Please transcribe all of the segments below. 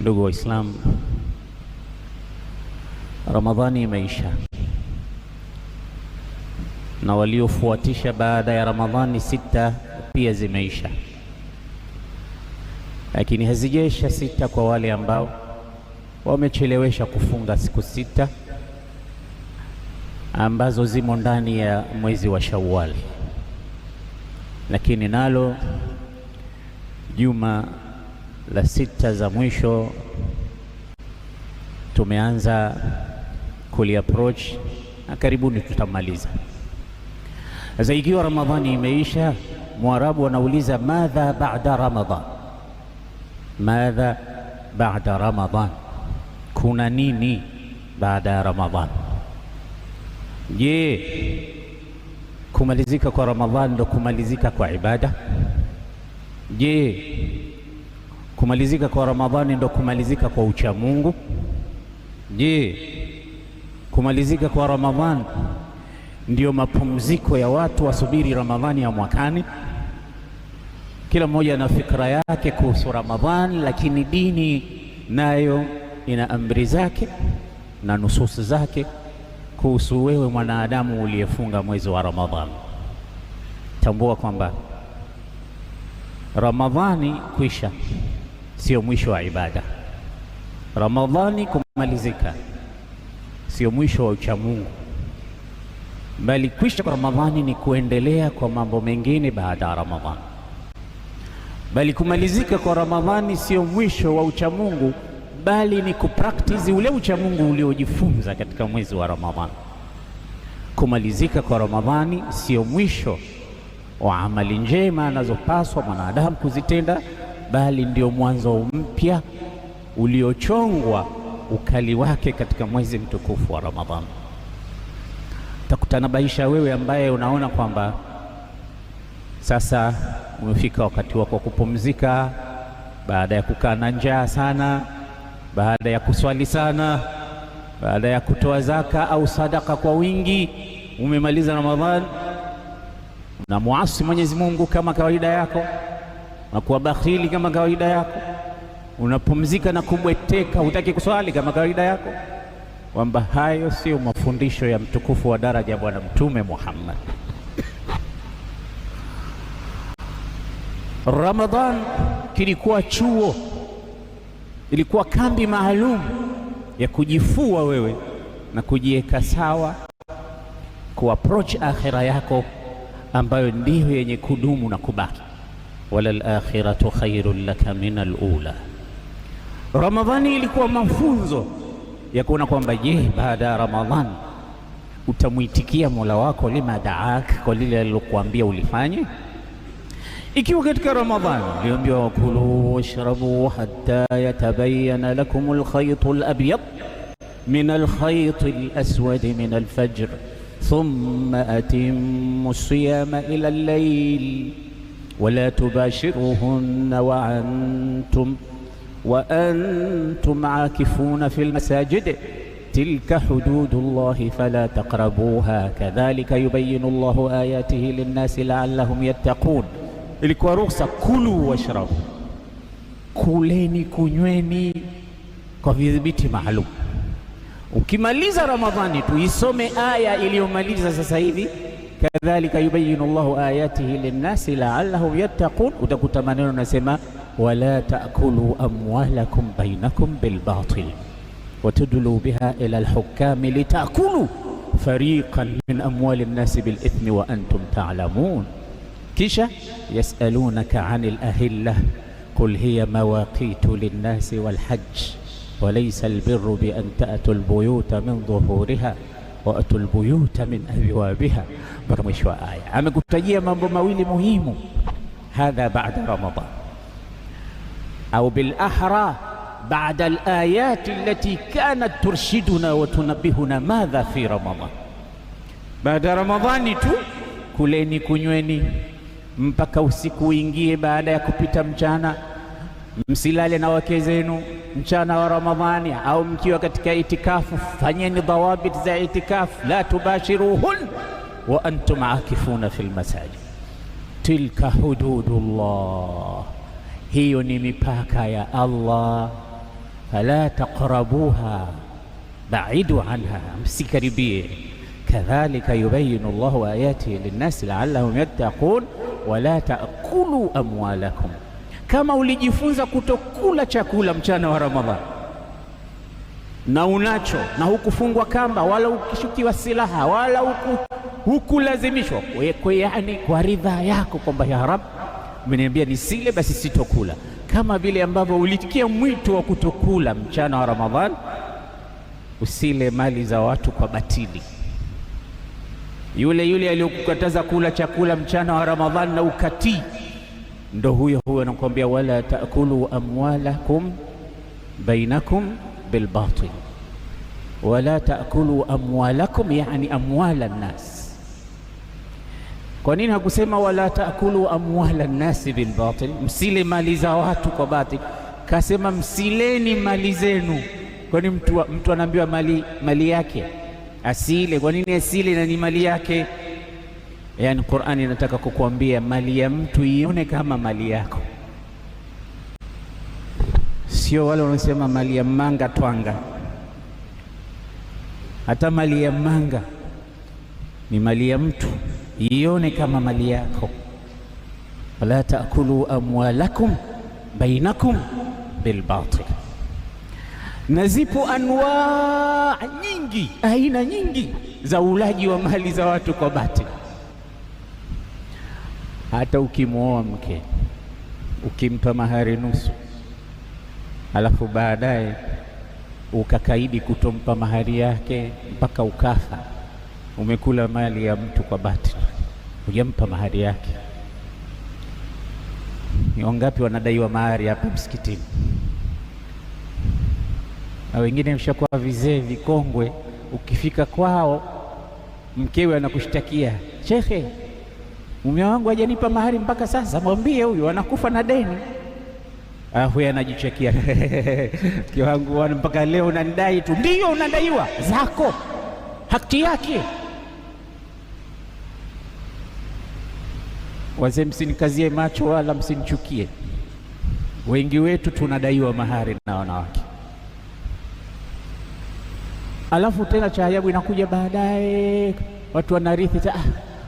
Ndugu Waislamu, Ramadhani imeisha na waliofuatisha baada ya Ramadhani 6 pia zimeisha, lakini hazijaisha 6 kwa wale ambao wamechelewesha kufunga siku 6 ambazo zimo ndani ya mwezi wa Shawwal. Lakini nalo juma la 6 za mwisho tumeanza approach na karibuni tutamaliza. Sasa ikiwa Ramadhani imeisha, Mwarabu anauliza madha ba'da Ramadhan, madha ba'da Ramadhan, kuna nini baada ya Ramadhan? Je, kumalizika kwa Ramadhan ndo kumalizika kwa ibada? Je, kumalizika kwa Ramadhani ndo kumalizika kwa ucha Mungu? Je, kumalizika kwa Ramadhani ndio mapumziko ya watu wasubiri Ramadhani ya mwakani? Kila mmoja na fikra yake kuhusu Ramadhani, lakini dini nayo ina amri zake na nususi zake kuhusu wewe mwanadamu uliyefunga mwezi wa Ramadhani. Tambua kwamba Ramadhani kuisha sio mwisho wa ibada. Ramadhani kumalizika sio mwisho wa ucha Mungu, bali kuisha kwa Ramadhani ni kuendelea kwa mambo mengine baada ya Ramadhani. Bali kumalizika kwa Ramadhani sio mwisho wa ucha Mungu, bali ni kupractice ule ucha Mungu uliojifunza katika mwezi wa Ramadhani. Kumalizika kwa Ramadhani sio mwisho wa amali njema anazopaswa mwanadamu kuzitenda, bali ndio mwanzo mpya uliochongwa ukali wake katika mwezi mtukufu wa Ramadhani. Takutanabaisha wewe ambaye unaona kwamba sasa umefika wakati wako wa kupumzika, baada ya kukaa na njaa sana, baada ya kuswali sana, baada ya kutoa zaka au sadaka kwa wingi, umemaliza Ramadhani na muasi Mwenyezi Mungu kama kawaida yako, na kuwa bakhili kama kawaida yako, unapumzika na kubweteka, hutaki kuswali kama kawaida yako, kwamba hayo sio mafundisho ya mtukufu wa daraja Bwana Mtume Muhammad. Ramadhan kilikuwa chuo, ilikuwa kambi maalum ya kujifua wewe na kujiweka sawa, kuapproach akhira yako ambayo ndiyo yenye kudumu na kubaki. Wala al-akhiratu khairul laka min al-ula. Ramadhani ilikuwa mafunzo ya kuona kwamba je, baada ya Ramadhani utamuitikia Mola wako lima daak, kwa lile alilokuambia ulifanye? Ikiwa katika Ramadhani uliambiwa wakulu washrabu hatta yatabayyana lakum al-khaytu al-abyad min al-khayti al-aswad min al-fajr thumma atimmu as-siyama ila al-layl wala tubashiruhunna wa antum aakifuna fi al-masajid tilka hududullahi fala taqrabuha kadhalika yubayyinu Allahu ayatihi lin-nasi la'allahum yattaqun. Ilikuwa ruhusa, kulu washrabu, kuleni kunyweni kwa vidhibiti maalum. Ukimaliza Ramadhani tu isome aya iliyomaliza sasa hivi, kadhalika yubayyinu Allahu ayatihi linnasi la'allahum yattaqun, utakuta maneno nasema wala ta'kulu amwalakum bainakum bilbatil watudlu biha ila alhukami litakulu fariqan min amwali nnasi bilithmi wa antum ta'lamun. Kisha yasalunaka anil ahilla qul hiya mawaqitu linnasi walhajj walaysa albirru bi an ta'tu albuyuta min dhuhuriha wa atu albuyuta min abwabiha, mpaka mwisho wa aya. Amekutajia mambo mawili muhimu, hadha ba'da Ramadan au bil ahra ba'da alayat allati kanat turshiduna wa tunabbihuna madha fi Ramadan. Baada Ramadhani tu kuleni kunyweni mpaka usiku uingie, baada ya kupita mchana. Msilale na wake zenu mchana wa Ramadhani, au mkiwa katika itikafu fanyeni dhawabit za itikafu, la tubashiruhun wa antum aakifuna fil masajid. Tilka hududullah, hiyo ni mipaka ya Allah. fala taqrabuha, baidu anha, msikaribie. Kadhalika yubayinu Allahu ayatihi linnasi la'allahum yattaqun wala ta'kulu amwalakum. Kama ulijifunza kutokula chakula mchana wa Ramadhani na unacho na hukufungwa kamba wala ukishukiwa silaha wala hukulazimishwa, yani kwa ridha yako kwamba ya Rabb umeniambia nisile, basi sitokula. Kama vile ambavyo ulitikia mwito wa kutokula mchana wa Ramadhani, usile mali za watu kwa batili. Yule aliyokukataza kula chakula mchana wa Ramadhani na ukatii, ndo huyo anakuambia wala taakulu amwalakum bainakum bilbatil wala taakulu amwalakum, yani amwala nnas. Kwa nini hakusema wala taakulu amwala nnasi bilbatil, msile mali za watu kwa batil? Kasema msileni mali zenu. Kwani mtu anaambiwa mali yake asile? Kwa nini asile na ni mali yake? Yani Qur'ani inataka kukuambia mali ya mtu ione kama mali yako, sio wale wanasema mali ya manga twanga. Hata mali ya manga ni mali ya mtu, ione kama mali yako. Wala taakulu amwalakum bainakum bilbatil. Na zipo anwaa nyingi, aina nyingi za ulaji wa mali za watu kwa batil. Hata ukimwoa mke ukimpa mahari nusu, alafu baadaye ukakaidi kutompa mahari yake mpaka ukafa, umekula mali ya mtu kwa batil, hujampa mahari yake. Ni wangapi wanadaiwa mahari hapa msikitini? Na wengine mshakuwa vizee vikongwe, ukifika kwao mkewe anakushtakia, shekhe, mume wangu hajanipa mahari mpaka sasa, mwambie huyu anakufa na deni. Huyu anajichekia mke wangu mpaka leo unanidai tu. Ndio unadaiwa zako, haki yake. Wazee, msinikazie macho wala msinichukie, wengi wetu tunadaiwa mahari na wanawake. Alafu tena cha ajabu inakuja baadaye, watu wanarithi,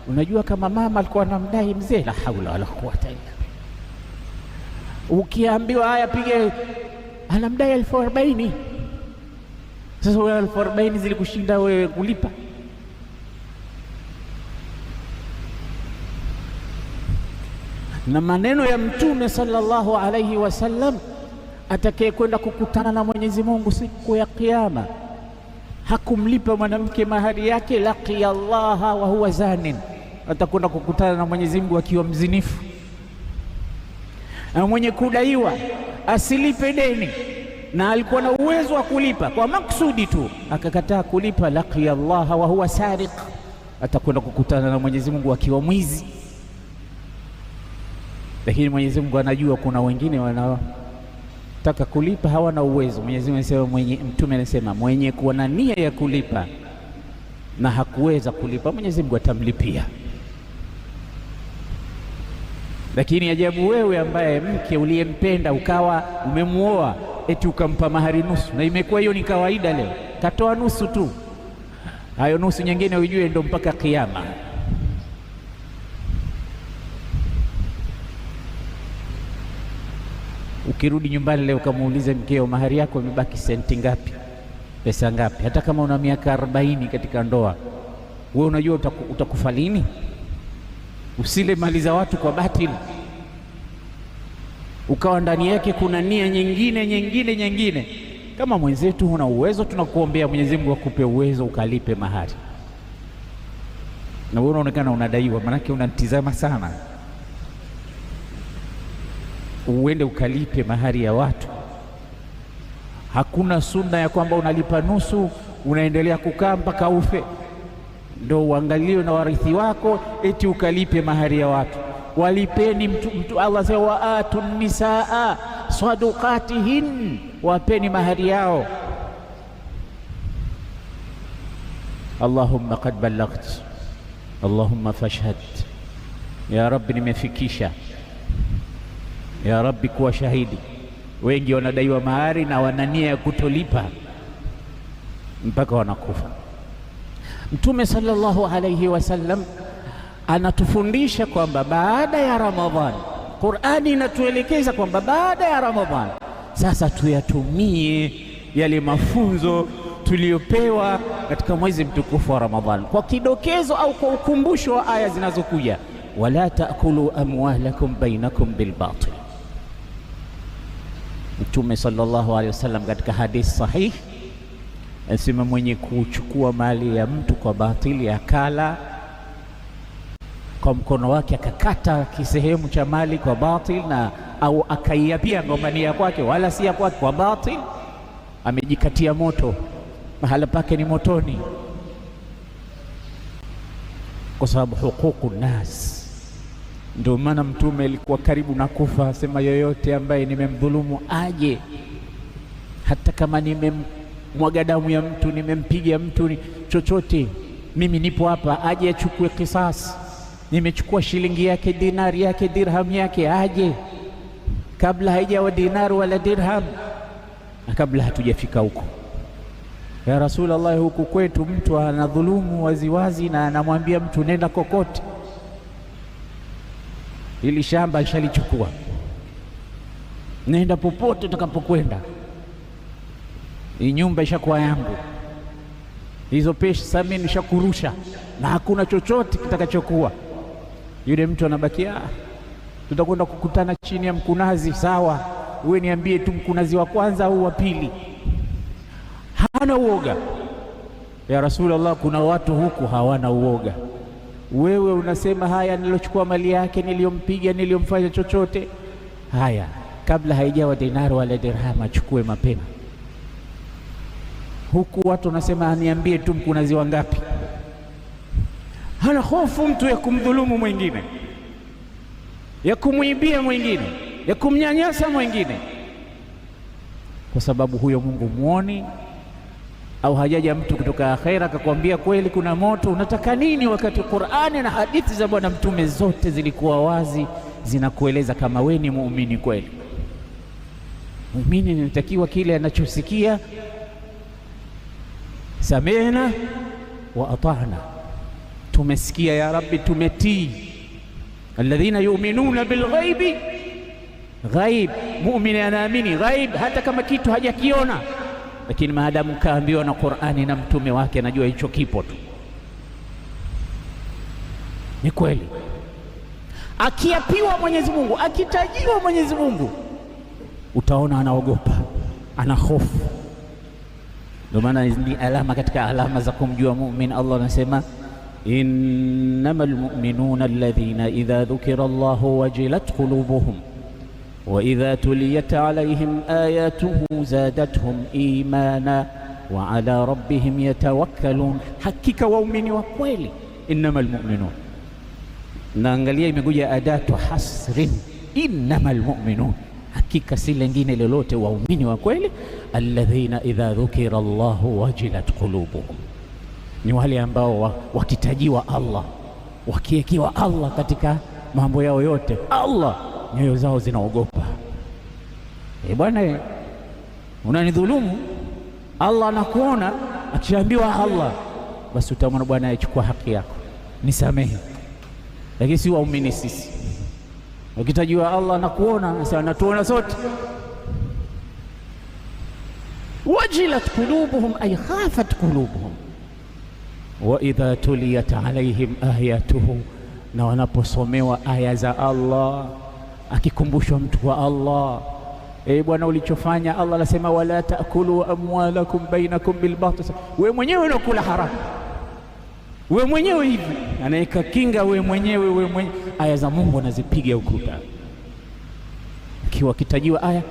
unajua kama mama alikuwa anamdai mzee. La haula wala quwwata illa billah. Ukiambiwa haya pige, anamdai 40,000. Sasa wewe 40,000 zilikushinda wewe kulipa? Na maneno ya Mtume sallallahu alayhi wasallam, atakaye kwenda kukutana na Mwenyezi Mungu siku ya Kiyama hakumlipa mwanamke mahari yake, laqiya Allaha wa huwa zanin, atakwenda kukutana na Mwenyezi Mungu akiwa mzinifu. Na mwenye kudaiwa asilipe deni na alikuwa na uwezo wa kulipa kwa maksudi tu akakataa kulipa, laqiya Allaha wa huwa sariq, atakwenda kukutana na Mwenyezi Mungu akiwa mwizi. Lakini Mwenyezi Mungu anajua kuna wengine wanataka kulipa hawana uwezo. Mwenyezi Mungu anasema, Mtume anasema mwenye kuwa na nia ya kulipa na hakuweza kulipa, Mwenyezi Mungu atamlipia. Lakini ajabu wewe ambaye mke uliyempenda ukawa umemuoa eti ukampa mahari nusu, na imekuwa hiyo ni kawaida leo, katoa nusu tu, hayo nusu nyingine ujue ndo mpaka Kiyama. Ukirudi nyumbani leo kamuulize mkeo, mahari yako imebaki senti ngapi, pesa ngapi? Hata kama una miaka 40 katika ndoa, wewe unajua utakufa lini? Usile mali za watu kwa batili, ukawa ndani yake kuna nia nyingine. Kama mwenzetu huna uwezo, tunakuombea Mwenyezi Mungu akupe uwezo ukalipe mahari. Na wewe unaonekana unadaiwa, manake unatizama sana, uende ukalipe mahari ya watu. Hakuna sunna ya kwamba unalipa nusu unaendelea kukaa mpaka ufe ndo uangaliwe na warithi wako eti ukalipe mahari ya watu. Walipeni mtu Allah sema, wa atun nisaa sadaqatihin, wapeni mahari yao. Allahumma qad ballaght, Allahumma fashhad. Ya Rabbi, nimefikisha. Ya Rabbi, kuwa shahidi. wengi wanadaiwa mahari na wanania ya kutolipa mpaka wanakufa. Mtume sallallahu alayhi wasallam anatufundisha kwamba baada ya Ramadhani, Qur'ani inatuelekeza kwamba baada ya Ramadhani sasa tuyatumie yale mafunzo tuliyopewa katika mwezi mtukufu wa Ramadhani, kwa kidokezo au kwa ukumbusho wa aya zinazokuja, wala taakulu amwalakum bainakum bilbatil. Mtume sallallahu alayhi wasallam katika hadithi sahih asema, mwenye kuchukua mali ya mtu kwa batili, akala kwa mkono wake akakata kisehemu cha mali kwa batil, na au akaiapia ngombania kwake wala si ya kwake kwa batil, amejikatia moto, mahala pake ni motoni, kwa sababu huququ nas. Ndio maana Mtume alikuwa karibu na kufa, asema yoyote ambaye nimemdhulumu aje, hata kama nimemwaga damu ya mtu, nimempiga mtu, ni chochote, mimi nipo hapa, aje achukue kisasi. Nimechukua shilingi yake, dinari yake, dirham yake, aje kabla haijawa dinari wala dirham, na kabla hatujafika huko. Ya Rasulullah, huku kwetu mtu anadhulumu waziwazi na anamwambia mtu nenda kokote, ili shamba nishalichukua, nenda popote utakapokwenda, hii nyumba ishakuwa yangu, hizo pesa mimi nishakurusha na hakuna chochote kitakachokuwa. Yule mtu anabakia, tutakwenda kukutana chini ya mkunazi, sawa, wewe niambie tu mkunazi wa kwanza au wa pili. Hana uoga. Ya Rasulullah, kuna watu huku hawana uoga. Wewe unasema haya, nilochukua mali yake, niliyompiga, niliyomfanya chochote, haya kabla haijawa dinari wala dirham, achukue mapema. Huku watu wanasema niambie tu mkunazi wangapi. Hana hofu mtu ya kumdhulumu mwingine, ya kumwibia mwingine, ya kumnyanyasa mwingine, kwa sababu huyo Mungu muoni. Au hajaja mtu kutoka akhera akakwambia kweli kuna moto, unataka nini? Wakati Qur'ani na hadithi za Bwana Mtume zote zilikuwa wazi, zinakueleza kama we ni muumini kweli. Muumini inatakiwa kile anachosikia, samena wa ata'na, tumesikia ya Rabbi, tumetii. Alladhina yu'minuna bilghaibi, ghaib, muumini anaamini ghaib hata kama kitu hajakiona, lakini maadamu kaambiwa na Qur'ani na mtume wake, anajua hicho kipo tu, ni kweli. Akiapiwa Mwenyezi Mungu, akitajiwa Mwenyezi Mungu, utaona anaogopa, ana hofu. Ndio maana ni alama katika alama za kumjua muumini. Allah anasema, innamal mu'minuna alladhina idha dhukira Allahu wajilat qulubuhum wa idha tuliyat alayhim ayatuhu zadatuhum imana wa ala rabbihim yatawakkalun. Hakika waumini wa kweli, innamal mu'minun. Naangalia imekuja adatu hasrin, innamal mu'minun, hakika si lingine lolote, waumini wa kweli, alladhina idha dhukira Allahu wajilat qulubuhum, ni wale ambao wakitajiwa Allah, wakiekiwa Allah katika mambo yao yote, Allah nyoyo zao zinaogopa. Bwana, unanidhulumu, Allah anakuona. Akiambiwa Allah, basi utamwona Bwana achukua haki yako, nisamehe. Lakini si waumini sisi, ukitajiwa Allah anakuona, anasema anatuona sote. Wajilat qulubuhum ay khafat qulubuhum wa idha tuliyat alayhim ayatuhu, na wanaposomewa aya za Allah, akikumbushwa mtu wa Allah, Bwana ulichofanya, Allah anasema wala taakulu amwalakum bainakum bilbatil. Wewe mwenyewe unakula haramu, wewe mwenyewe hivi anaweka kinga, wewe mwenyewe aya za Mungu anazipiga ukuta. Kiwa kitajiwa aya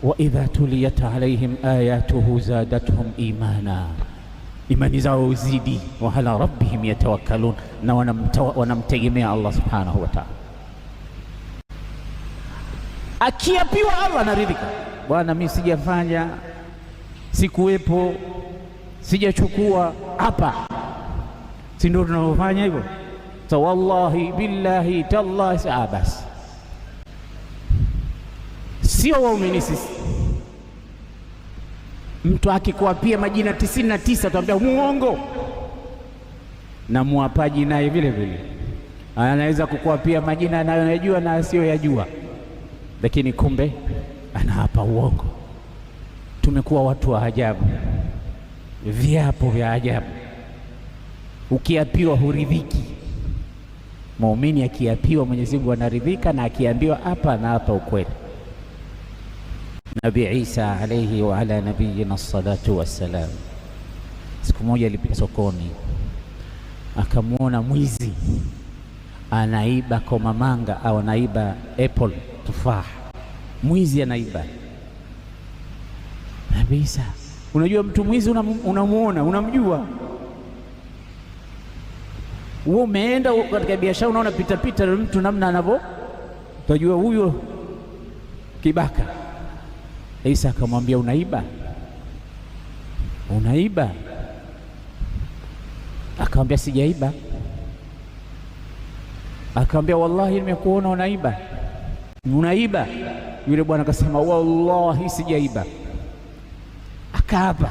wa idha tuliyat alaihim ayatuhu zadatuhum imana, imani zao uzidi, wa ala rabbihim yatawakkalun, na wanamtegemea Allah subhanahu wa ta'ala. Akiapiwa Allah anaridhika, Bwana mimi sijafanya, sikuwepo, sijachukua hapa. Si ndio tunaofanya hivyo? So wallahi billahi tallahi, basi sio waumini sisi. Mtu akikuapia majina 99 tuambia muongo, na muapaji naye vile vile anaweza kukuapia majina anayojua na asiyoyajua, lakini kumbe anaapa uongo. Tumekuwa watu wa ajabu, viapo vya ajabu. Ukiapiwa huridhiki. Muumini akiapiwa Mwenyezi Mungu anaridhika, na akiambiwa hapa anaapa ukweli. Nabii Isa alayhi wa ala nabiyina salatu wassalam, siku moja alipita sokoni, akamwona mwizi anaiba komamanga au anaiba apple, tufaa. Mwizi anaiba. Nabii Isa, unajua mtu mwizi unamuona, unamjua. Wewe umeenda katika biashara, unaona pita pita mtu namna anavyo, utajua huyo kibaka. Isa akamwambia, unaiba? Unaiba? Akamwambia, sijaiba. Akamwambia, wallahi nimekuona unaiba. Unaiba? Yule bwana akasema, wallahi sijaiba. Akaapa.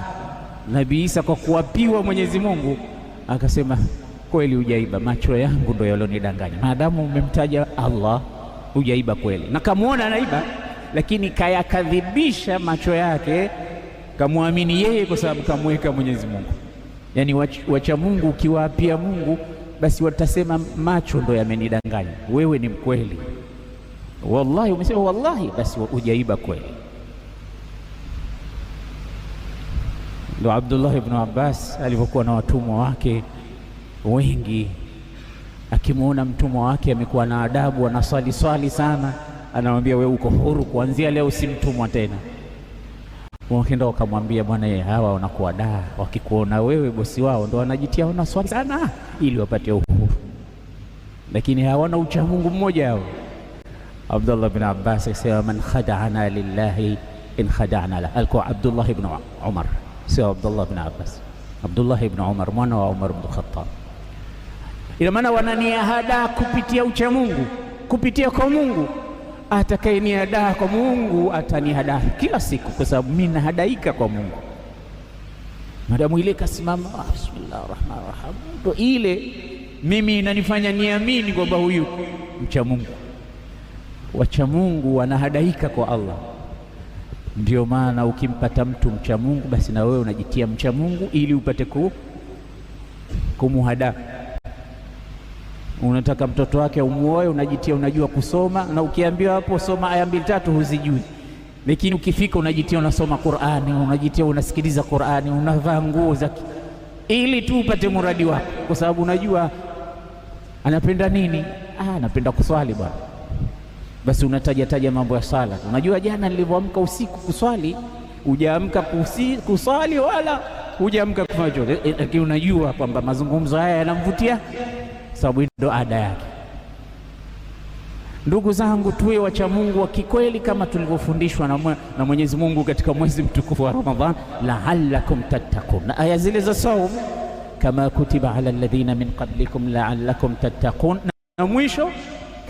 Nabii Isa kwa kuapiwa Mwenyezi Mungu akasema, kweli hujaiba, macho yangu ndio yalonidanganya. Maadamu umemtaja Allah, hujaiba kweli. Na kamuona anaiba, lakini kayakadhibisha macho yake, kamwamini yeye kwa sababu kamweka Mwenyezi Mungu. Yaani wacha Mungu, ukiwaapia Mungu basi watasema macho ndo yamenidanganya, wewe ni mkweli. Wallahi umesema wallahi, basi hujaiba kweli. Ndio Abdullah ibn Abbas alivyokuwa na watumwa wake wengi, akimwona mtumwa wake amekuwa na adabu, anaswali swali sana, anamwambia, wewe uko huru, kuanzia leo si mtumwa tena. Wakaenda wakamwambia, bwana, hawa wanakuwa wakikuona wewe bosi wao ndo wanajitia wanaswali sana ili wapate uhuru, lakini hawana ucha Mungu mmoja hao. Abdullah ibn Abbas akasema, man khada'ana lillahi in khada'na la. Alikuwa Abdullah ibn Umar, sio Abdullah ibn Abbas. Abdullah ibn Umar, mwana wa Umar ibn Khattab. Ina maana wananiahada kupitia ucha Mungu, kupitia kwa Mungu. Atakayenihadaa kwa Mungu atanihadaa kila siku, kwa sababu mimi nahadaika kwa Mungu. Madamu ile kasimama, bismillahirrahmanirrahim, ndio ile mimi inanifanya niamini kwamba huyu mcha Mungu. Wacha Mungu wanahadaika kwa Allah. Ndio maana ukimpata mtu mcha Mungu, basi na wewe unajitia mcha Mungu ili upate kumuhada. Unataka mtoto wake umuoe, unajitia unajua kusoma, na ukiambiwa hapo soma aya 2-3 huzijui, lakini ukifika unajitia unasoma Qur'ani, unajitia unasikiliza Qur'ani, unavaa nguo za ili tu upate muradi wako, kwa sababu unajua anapenda nini. Anapenda kuswali bwana, basi unataja mambo ya sala. Unajua jana nilivyoamka usiku kuswali, hujaamka kuswali wala hujaamka kufanya chochote, lakini unajua kwamba mazungumzo haya yanamvutia, sababu ndio ada yake. Ndugu zangu, tuwe wacha Mungu wa kikweli kama tulivyofundishwa na Mwenyezi Mungu katika mwezi mtukufu wa Ramadhan, la'allakum tattaqun. Na aya zile za saum, kama kutiba ala alladhina min qablikum la'allakum tattaqun. Na mwisho,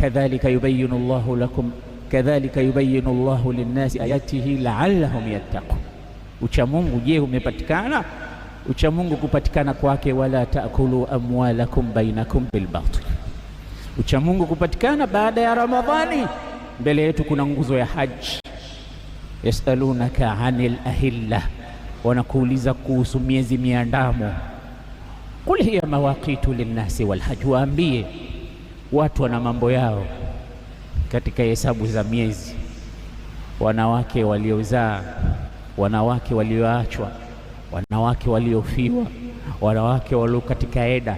kadhalika yubayyinu Allahu lakum, kadhalika yubayyinu Allahu linnasi ayatihi la'allahum yattaqun. Ucha Mungu, je, umepatikana? Ucha Mungu kupatikana kwake, wala taakulu amwalakum bainakum bilbatil. Ucha Mungu kupatikana baada ya Ramadhani. Mbele yetu kuna nguzo ya haji. Yasalunaka anil ahilla, wanakuuliza kuhusu miezi miandamo. Qul hiya mawaqitu linnasi walhajj, waambie watu wana mambo yao katika hesabu za miezi. Wanawake waliozaa, wanawake walioachwa, wanawake waliofiwa, wanawake walio katika eda,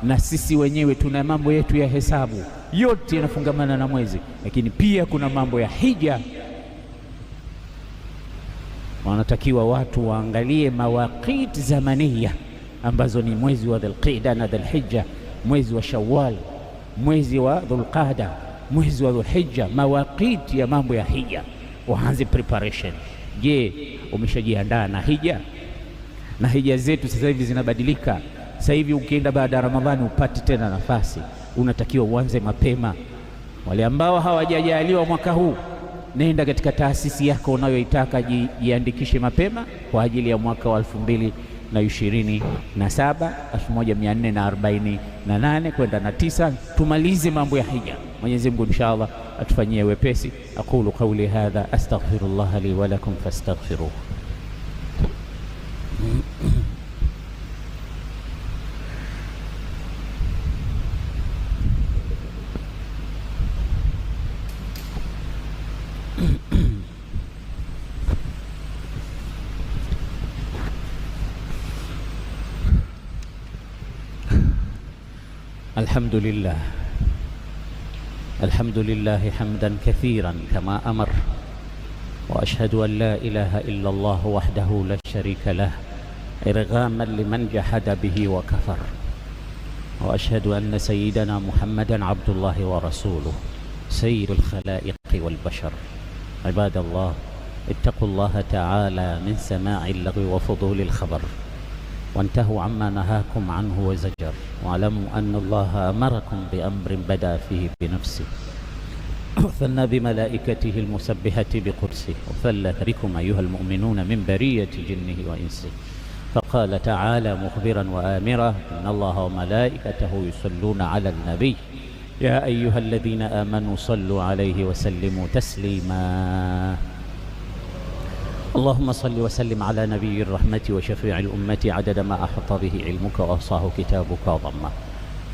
na sisi wenyewe tuna mambo yetu ya hesabu, yote yanafungamana na mwezi. Lakini pia kuna mambo ya hija. Wanatakiwa watu waangalie mawaqit zamaniya, ambazo ni mwezi wa Dhulqa'da na Dhulhijja, mwezi wa Shawwal, mwezi wa Dhulqa'da, mwezi wa Dhulhijja, mawaqit ya mambo ya hija. Waanze preparation. Je, umeshajiandaa na hija? Na hija zetu sasa hivi zinabadilika. Sasa hivi ukienda baada ya Ramadhani upati tena nafasi, unatakiwa uanze mapema. Wale ambao hawajajaliwa mwaka huu, nenda katika taasisi yako unayoitaka, jiandikishe mapema kwa ajili ya mwaka wa 2027 1448 kwenda na 9, tumalize mambo ya hija. Mwenyezi Mungu inshallah atufanyie wepesi. Aqulu qawli hadha astaghfirullah li wa lakum fastaghfiruhu. الحمد لله حمدا كثيرا كما أمر، وأشهد أن لا إله إلا الله وحده لا شريك له إرغاما لمن جحد به وكفر، وأشهد أن سيدنا محمدا عبد الله ورسوله سيد الخلائق والبشر. عباد الله، اتقوا الله تعالى من سماع اللغو وفضول الخبر، وانتهوا عما نهاكم عنه وزجر، واعلموا أن الله أمركم بأمر بدأ فيه بنفسه وثنى بملائكته المسبحة بقدسه، وثلث بكم أيها المؤمنون من برية جنه وإنسه، فقال تعالى مخبرا وآمرا: إن الله وملائكته يصلون على النبي يا أيها الذين آمنوا صلوا عليه وسلموا تسليما. اللهم صل وسلم على نبي الرحمة وشفيع الأمة عدد ما أحط به علمك وأحصاه كتابك وضمه،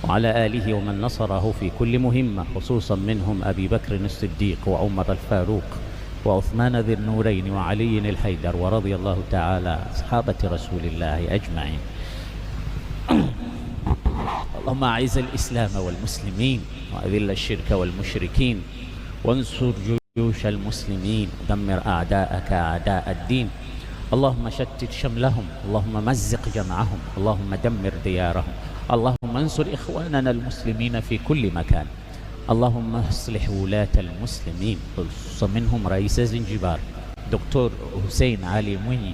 وعلى آله ومن نصره في كل مهمة، خصوصا منهم أبي بكر الصديق وعمر الفاروق وعثمان ذي النورين وعلي الحيدر، ورضي الله تعالى عن صحابة رسول الله أجمعين. اللهم أعز الإسلام والمسلمين وأذل الشرك والمشركين، وانصر جيوش المسلمين، ودمر أعداءك أعداء الدين. اللهم شتت شملهم، اللهم مزق جمعهم، اللهم دمر ديارهم، اللهم انصر إخواننا المسلمين في كل مكان. اللهم اصلح ولاة المسلمين، خصوصا منهم رئيس زنجبار دكتور حسين علي مويني.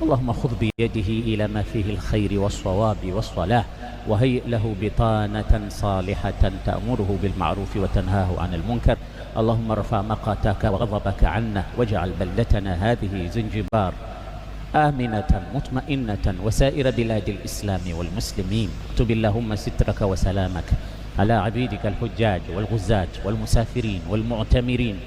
اللهم خذ بيده إلى ما فيه الخير والصواب والصلاح، وهيئ له بطانة صالحة تأمره بالمعروف وتنهاه عن المنكر. اللهم ارفع مقتك وغضبك عنا، واجعل بلدتنا هذه زنجبار آمنة مطمئنة وسائر بلاد الإسلام والمسلمين. اكتب اللهم سترك وسلامك على عبيدك الحجاج والغزاة والمسافرين والمعتمرين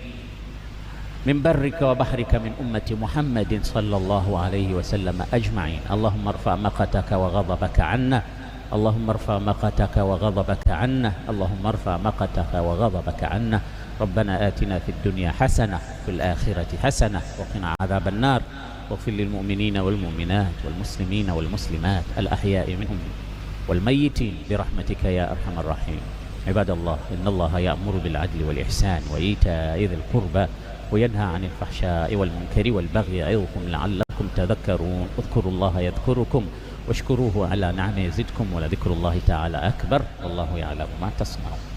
من برك وبحرك من أمة محمد صلى الله عليه وسلم أجمعين. اللهم ارفع مقتك وغضبك عنا، اللهم ارفع مقتك وغضبك عنا، اللهم ارفع مقتك وغضبك عنا. ربنا آتنا في الدنيا حسنة وفي الآخرة حسنة وقنا عذاب النار، واغفر للمؤمنين والمؤمنات والمسلمين والمسلمات الأحياء منهم والميتين برحمتك يا أرحم الراحمين. عباد الله، إن الله يأمر بالعدل والإحسان وإيتاء ذي القربى وينهى عن الفحشاء والمنكر والبغي يعظكم لعلكم تذكرون. اذكروا الله يذكركم واشكروه على نعمه يزدكم، ولذكر الله تعالى أكبر، والله يعلم ما تصنعون.